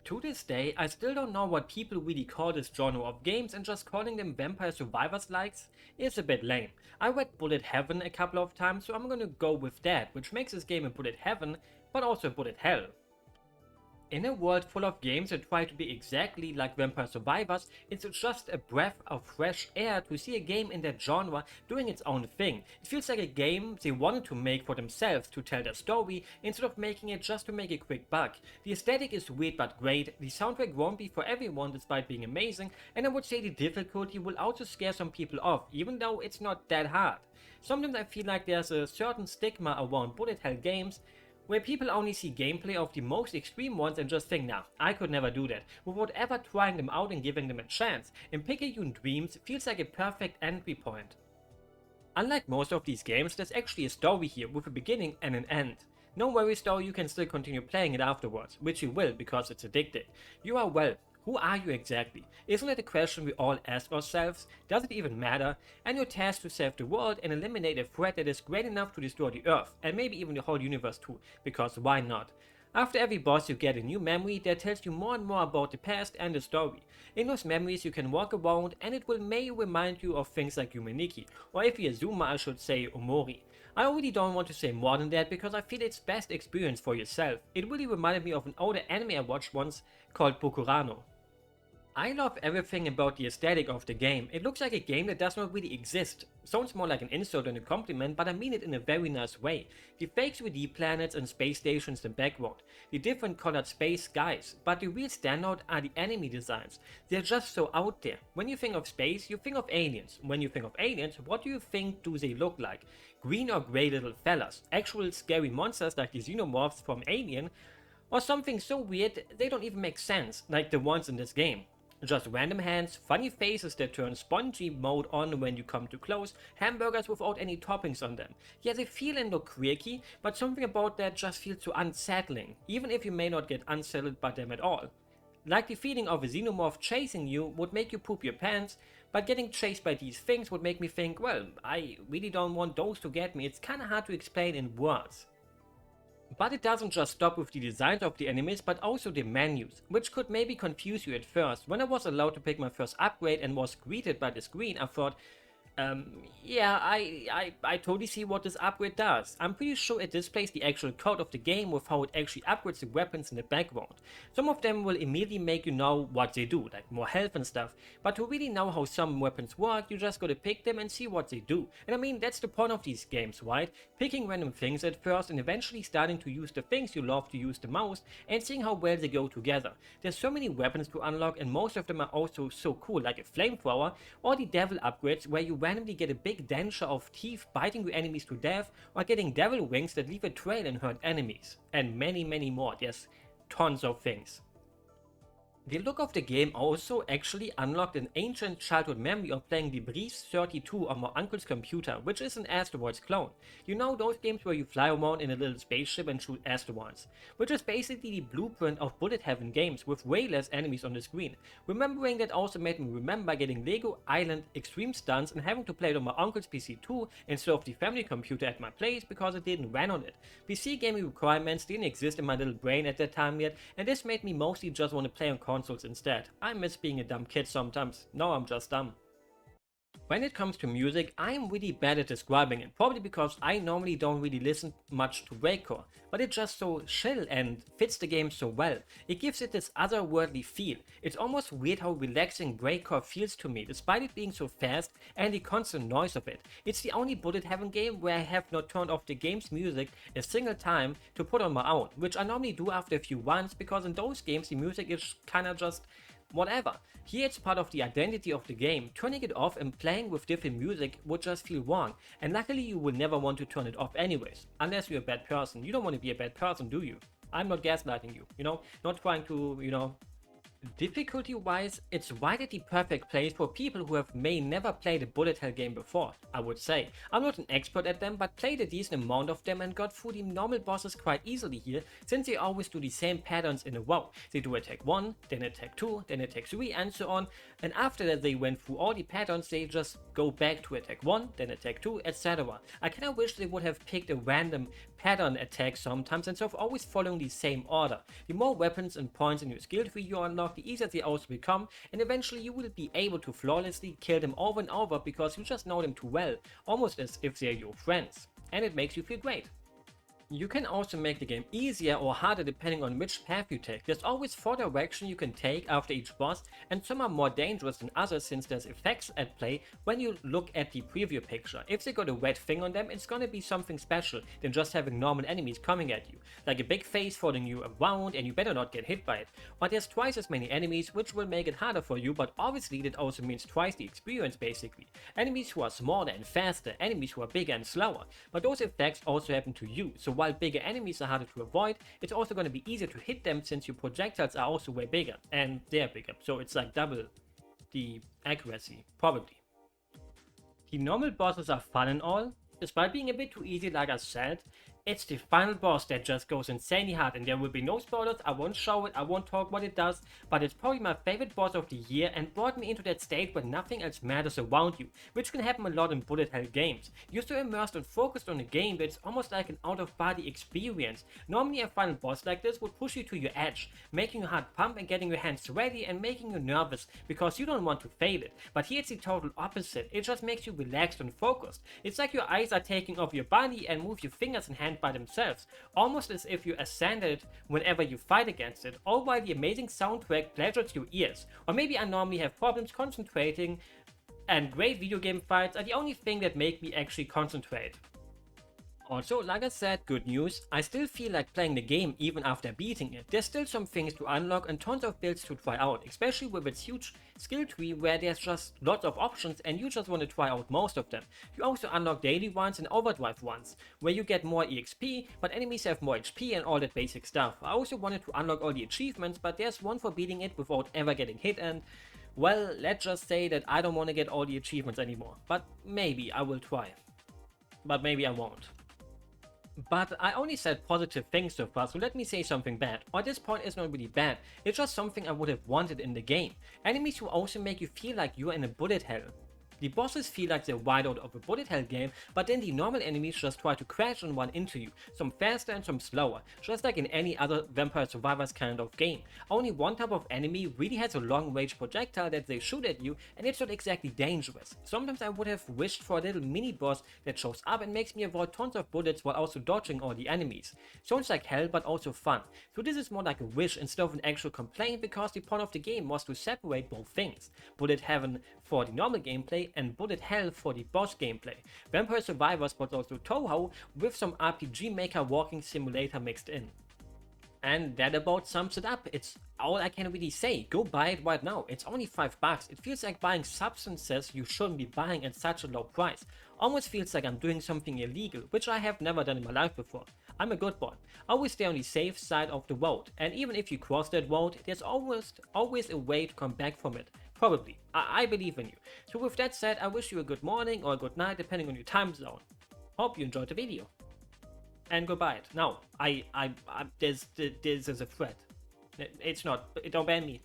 To this day, I still don't know what people really call this genre of games, and just calling them Vampire Survivors likes is a bit lame. I read Bullet Heaven a couple of times, so I'm gonna go with that, which makes this game a bullet heaven, but also a bullet hell. In a world full of games that try to be exactly like Vampire Survivors, it's just a breath of fresh air to see a game in that genre doing its own thing. It feels like a game they wanted to make for themselves to tell their story instead of making it just to make a quick buck. The aesthetic is weird but great, the soundtrack won't be for everyone despite being amazing, and I would say the difficulty will also scare some people off, even though it's not that hard. Sometimes I feel like there's a certain stigma around bullet hell games, where people only see gameplay of the most extreme ones and just think, nah, I could never do that, without ever trying them out and giving them a chance, and Picayune Dreams feels like a perfect entry point. Unlike most of these games, there's actually a story here with a beginning and an end. No worries though, you can still continue playing it afterwards, which you will because it's addictive. You are well. Who are you exactly? Isn't that a question we all ask ourselves? Does it even matter? And you're tasked to save the world and eliminate a threat that is great enough to destroy the Earth, and maybe even the whole universe too, because why not? After every boss you get a new memory that tells you more and more about the past and the story. In those memories you can walk around and it will may remind you of things like Yumeniki, or if you're a zoomer I should say Omori. I already don't want to say more than that because I feel it's best experience for yourself. It really reminded me of an older anime I watched once called Bokurano. I love everything about the aesthetic of the game. It looks like a game that does not really exist. Sounds more like an insult than a compliment, but I mean it in a very nice way. The fake 3D planets and space stations in the background, the different colored space skies, but the real standout are the enemy designs. They're just so out there. When you think of space, you think of aliens. When you think of aliens, what do you think do they look like? Green or grey little fellas, actual scary monsters like the xenomorphs from Alien, or something so weird they don't even make sense, like the ones in this game. Just random hands, funny faces that turn spongy mode on when you come too close, hamburgers without any toppings on them. Yeah, they feel and look quirky, but something about that just feels so unsettling, even if you may not get unsettled by them at all. Like the feeling of a xenomorph chasing you would make you poop your pants, but getting chased by these things would make me think, well, I really don't want those to get me. It's kinda hard to explain in words. But it doesn't just stop with the designs of the enemies, but also the menus, which could maybe confuse you at first. When I was allowed to pick my first upgrade and was greeted by the screen, I thought, yeah, I totally see what this upgrade does. I'm pretty sure it displays the actual code of the game with how it actually upgrades the weapons in the background. Some of them will immediately make you know what they do, like more health and stuff, but to really know how some weapons work, you just gotta pick them and see what they do. And I mean, that's the point of these games, right? Picking random things at first and eventually starting to use the things you love to use the most and seeing how well they go together. There's so many weapons to unlock and most of them are also so cool, like a flamethrower or the devil upgrades where you randomly get a big denture of teeth biting your enemies to death, or getting devil wings that leave a trail and hurt enemies. And many more, there's tons of things. The look of the game also actually unlocked an ancient childhood memory of playing the Breeze 32 on my uncle's computer, which is an asteroids clone. You know those games where you fly around in a little spaceship and shoot asteroids, which is basically the blueprint of bullet heaven games with way less enemies on the screen. Remembering that also made me remember getting Lego Island Extreme Stunts and having to play it on my uncle's PC too instead of the family computer at my place because it didn't run on it. PC gaming requirements didn't exist in my little brain at that time yet, and this made me mostly just want to play on consoles instead. I miss being a dumb kid sometimes. Now I'm just dumb. When it comes to music, I am really bad at describing it, probably because I normally don't really listen much to breakcore, but it's just so chill and fits the game so well. It gives it this otherworldly feel. It's almost weird how relaxing breakcore feels to me, despite it being so fast and the constant noise of it. It's the only bullet heaven game where I have not turned off the game's music a single time to put on my own, which I normally do after a few runs, because in those games the music is kinda just whatever. Here it's part of the identity of the game. Turning it off and playing with different music would just feel wrong, and luckily you will never want to turn it off anyways, unless you're a bad person. You don't want to be a bad person, do you? I'm not gaslighting you, not trying to, difficulty wise, it's right at the perfect place for people who may never played a bullet hell game before, I would say. I'm not an expert at them, but played a decent amount of them and got through the normal bosses quite easily here, since they always do the same patterns in a row. They do attack 1, then attack 2, then attack 3 and so on, and after that they went through all the patterns, they just go back to attack 1, then attack 2, etc. I kinda wish they would have picked a random pattern attacks sometimes instead of always following the same order. The more weapons and points in your skill tree you unlock, the easier they also become, and eventually you will be able to flawlessly kill them over and over because you just know them too well, almost as if they're your friends. And it makes you feel great. You can also make the game easier or harder depending on which path you take. There's always 4 directions you can take after each boss, and some are more dangerous than others since there's effects at play when you look at the preview picture. If they got a red thing on them, it's gonna be something special than just having normal enemies coming at you, like a big face following you around and you better not get hit by it. Or there's twice as many enemies, which will make it harder for you, but obviously that also means twice the experience basically. Enemies who are smaller and faster, enemies who are bigger and slower, but those effects also happen to you, so while bigger enemies are harder to avoid, it's also going to be easier to hit them since your projectiles are also way bigger, and they're bigger, so it's like double the accuracy, probably. The normal bosses are fun and all, despite being a bit too easy like I said. It's the final boss that just goes insanely hard, and there will be no spoilers, I won't show it, I won't talk what it does, but it's probably my favorite boss of the year and brought me into that state where nothing else matters around you, which can happen a lot in bullet hell games. You're so immersed and focused on the game that it's almost like an out-of-body experience. Normally a final boss like this would push you to your edge, making your heart pump and getting your hands sweaty and making you nervous because you don't want to fail it, but here it's the total opposite. It just makes you relaxed and focused. It's like your eyes are taking off your body and move your fingers and hands by themselves, almost as if you ascend it whenever you fight against it, all while the amazing soundtrack pleasures your ears. Or maybe I normally have problems concentrating, and great video game fights are the only thing that make me actually concentrate. Also, like I said, good news, I still feel like playing the game even after beating it. There's still some things to unlock and tons of builds to try out, especially with its huge skill tree where there's just lots of options and you just want to try out most of them. You also unlock daily ones and overdrive ones, where you get more EXP, but enemies have more HP and all that basic stuff. I also wanted to unlock all the achievements, but there's one for beating it without ever getting hit, and well, let's just say that I don't want to get all the achievements anymore. But maybe I will try. But maybe I won't. But I only said positive things so far, so let me say something bad. Or this point is not really bad, it's just something I would have wanted in the game. Enemies who also make you feel like you are in a bullet hell. The bosses feel like they're right out of a bullet hell game, but then the normal enemies just try to crash and run into you, some faster and some slower, just like in any other Vampire Survivors kind of game. Only one type of enemy really has a long range projectile that they shoot at you, and it's not exactly dangerous. Sometimes I would have wished for a little mini boss that shows up and makes me avoid tons of bullets while also dodging all the enemies. Sounds like hell but also fun. So this is more like a wish instead of an actual complaint, because the point of the game was to separate both things. Bullet heaven for the normal gameplay and bullet hell for the boss gameplay. Vampire Survivors but also Touhou with some RPG Maker walking simulator mixed in. And that about sums it up. It's all I can really say. Go buy it right now. It's only $5. It feels like buying substances you shouldn't be buying at such a low price. Almost feels like I'm doing something illegal, which I have never done in my life before. I'm a good boy. Always stay on the safe side of the road, and even if you cross that road, there's always a way to come back from it. Probably. I believe in you. So with that said, I wish you a good morning or a good night depending on your time zone. Hope you enjoyed the video. And go buy it. No, this is a threat. It's not. Don't ban me.